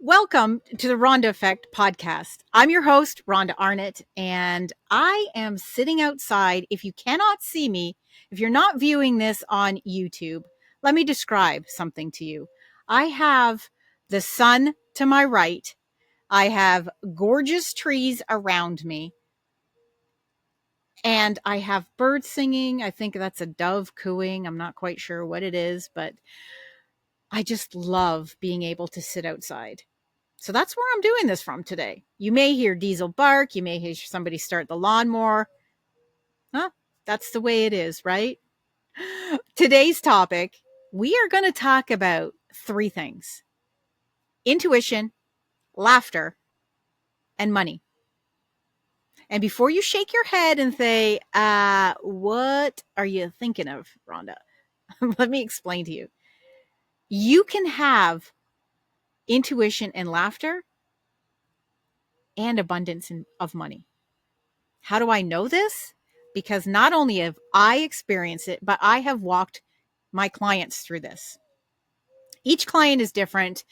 Welcome to the Rhonda Effect podcast. I'm your host, Rhonda Arnott, and I am sitting outside. If you cannot see me, if you're not viewing this on YouTube, let me describe something to you. I have the sun to my right. I have gorgeous trees around me, and I have birds singing. I think that's a dove cooing. I'm not quite sure what it is, but I just love being able to sit outside. So that's where I'm doing this from today. You may hear diesel bark. You may hear somebody start the lawnmower. Huh? That's the way it is, right? Today's topic, we are going to talk about three things: intuition, laughter, and money. And before you shake your head and say, what are you thinking of, Rhonda? Let me explain to you. You can have intuition and laughter and abundance of money. How do I know this? Because not only have I experienced it, but I have walked my clients through this. Each client is different.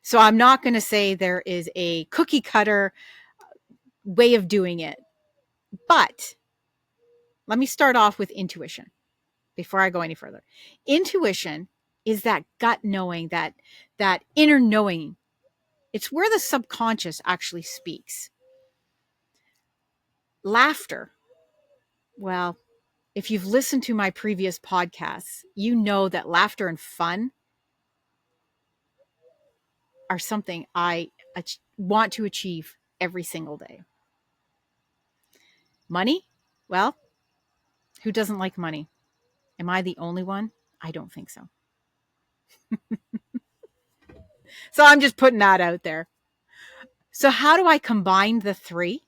So I'm not going to say there is a cookie cutter way of doing it. But let me start off with intuition before I go any further. Intuition is that gut knowing, that inner knowing. It's where the subconscious actually speaks. Laughter. Well, if you've listened to my previous podcasts, you know that laughter and fun are something I want to achieve every single day. Money? Well, who doesn't like money? Am I the only one? I don't think so. So I'm just putting that out there. So how do I combine the three?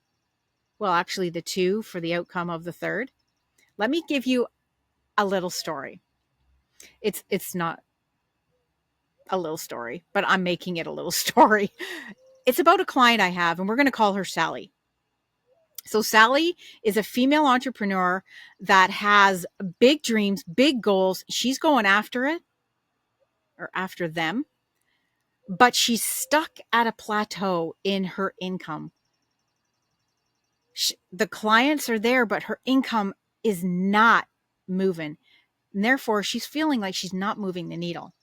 Well, actually the two for the outcome of the third. Let me give you a little story. It's not a little story, but I'm making it a little story. It's about a client I have, and we're going to call her Sally. So Sally is a female entrepreneur that has big dreams, big goals. She's going after it, or after them, but she's stuck at a plateau in her income. The clients are there, but her income is not moving. And therefore, she's feeling like she's not moving the needle.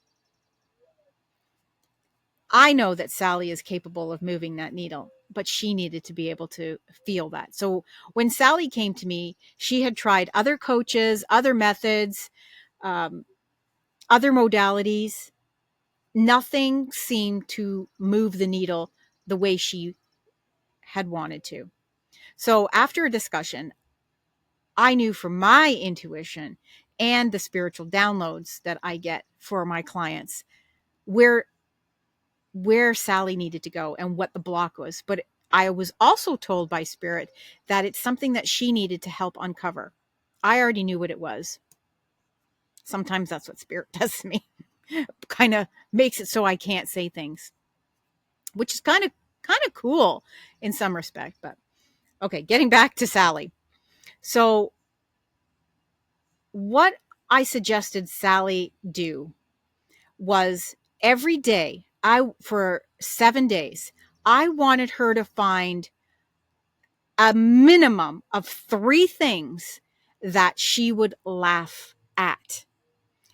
I know that Sally is capable of moving that needle, but she needed to be able to feel that. So when Sally came to me, she had tried other coaches, other methods, other modalities. Nothing seemed to move the needle the way she had wanted to. So after a discussion, I knew from my intuition and the spiritual downloads that I get for my clients where Sally needed to go and what the block was. But I was also told by Spirit that it's something that she needed to help uncover. I already knew what it was. Sometimes that's what Spirit does to me. Kind of makes it so I can't say things, which is kind of cool in some respect. But okay, getting back to Sally. So what I suggested Sally do was every day, for 7 days, I wanted her to find a minimum of 3 things that she would laugh at.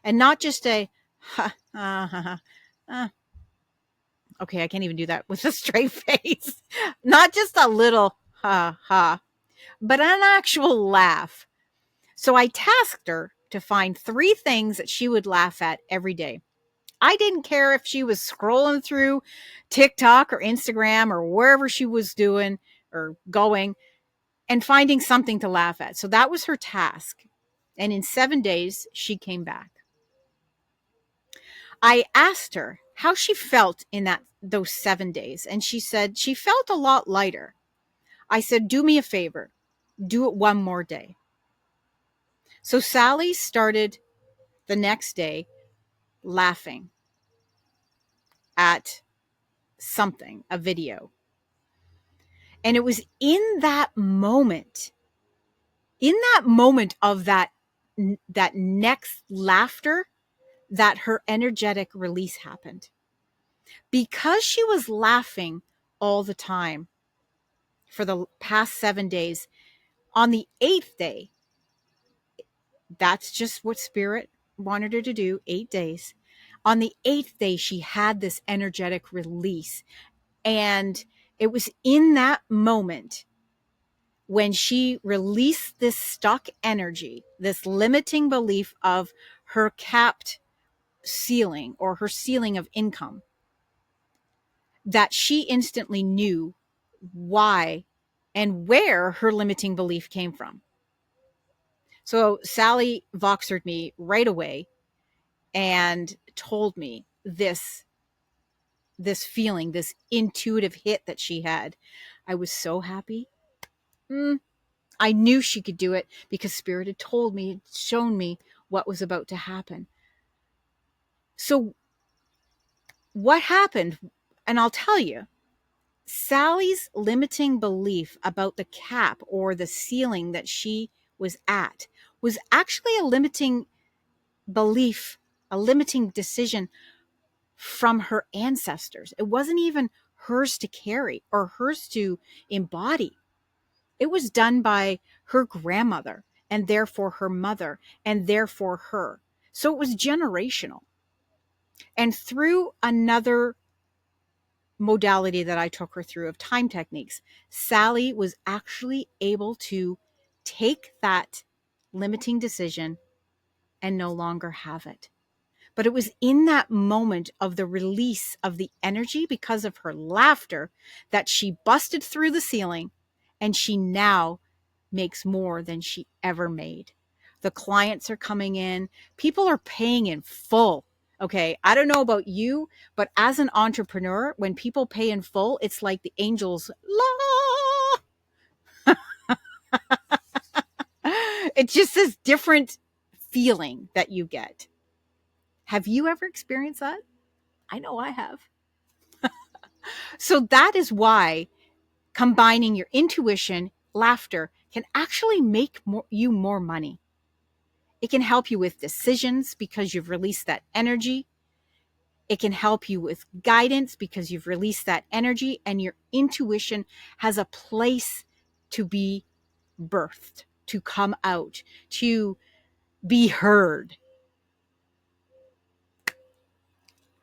And not just a, ha, ha, ha, ha. Okay, I can't even do that with a straight face. Not just a little ha, ha, but an actual laugh. So I tasked her to find 3 things that she would laugh at every day. I didn't care if she was scrolling through TikTok or Instagram or wherever she was doing or going and finding something to laugh at. So that was her task. And in 7 days, she came back. I asked her how she felt in those 7 days. And she said she felt a lot lighter. I said, do me a favor. Do it one more day. So Sally started the next day laughing at something, a video. And it was in that moment of that next laughter, that her energetic release happened. Because she was laughing all the time for the past 7 days, on the eighth day, that's just what Spirit wanted her to do, 8 days. On the eighth day, she had this energetic release. And it was in that moment when she released this stuck energy, this limiting belief of her capped ceiling or her ceiling of income, that she instantly knew why and where her limiting belief came from. So Sally Voxered me right away and told me this feeling, this intuitive hit that she had. I was so happy. I knew she could do it because Spirit had told me, shown me what was about to happen. So what happened? And I'll tell you, Sally's limiting belief about the cap or the ceiling that she was at was actually a limiting belief, a limiting decision from her ancestors. It wasn't even hers to carry or hers to embody. It was done by her grandmother and therefore her mother and therefore her. So it was generational. And through another modality that I took her through of time techniques, Sally was actually able to take that limiting decision and no longer have it. But it was in that moment of the release of the energy because of her laughter that she busted through the ceiling, and she now makes more than she ever made. The clients are coming in. People are paying in full. Okay. I don't know about you, but as an entrepreneur, when people pay in full, it's like the angels, la. It's just this different feeling that you get. Have you ever experienced that? I know I have. So that is why combining your intuition, laughter can actually make you more money. It can help you with decisions because you've released that energy. It can help you with guidance because you've released that energy, and your intuition has a place to be birthed, to come out, to be heard.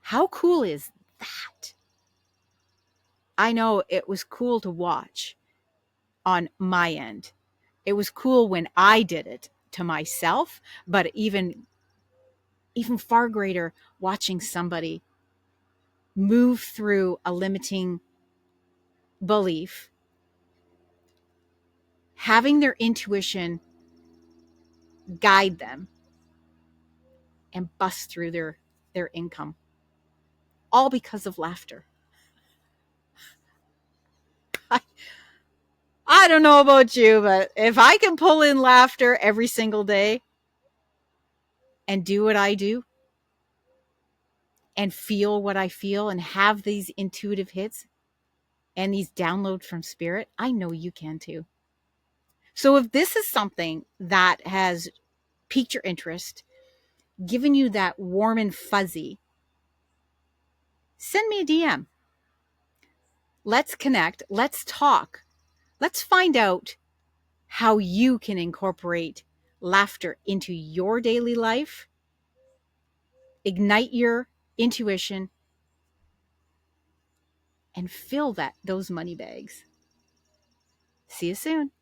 How cool is that? I know it was cool to watch on my end. It was cool when I did it to myself, but even far greater watching somebody move through a limiting belief, having their intuition guide them and bust through their income, all because of laughter. I don't know about you, but if I can pull in laughter every single day and do what I do and feel what I feel and have these intuitive hits and these downloads from Spirit, I know you can too. So if this is something that has piqued your interest, given you that warm and fuzzy, send me a DM. Let's connect. Let's talk. Let's find out how you can incorporate laughter into your daily life, ignite your intuition, and fill those money bags. See you soon.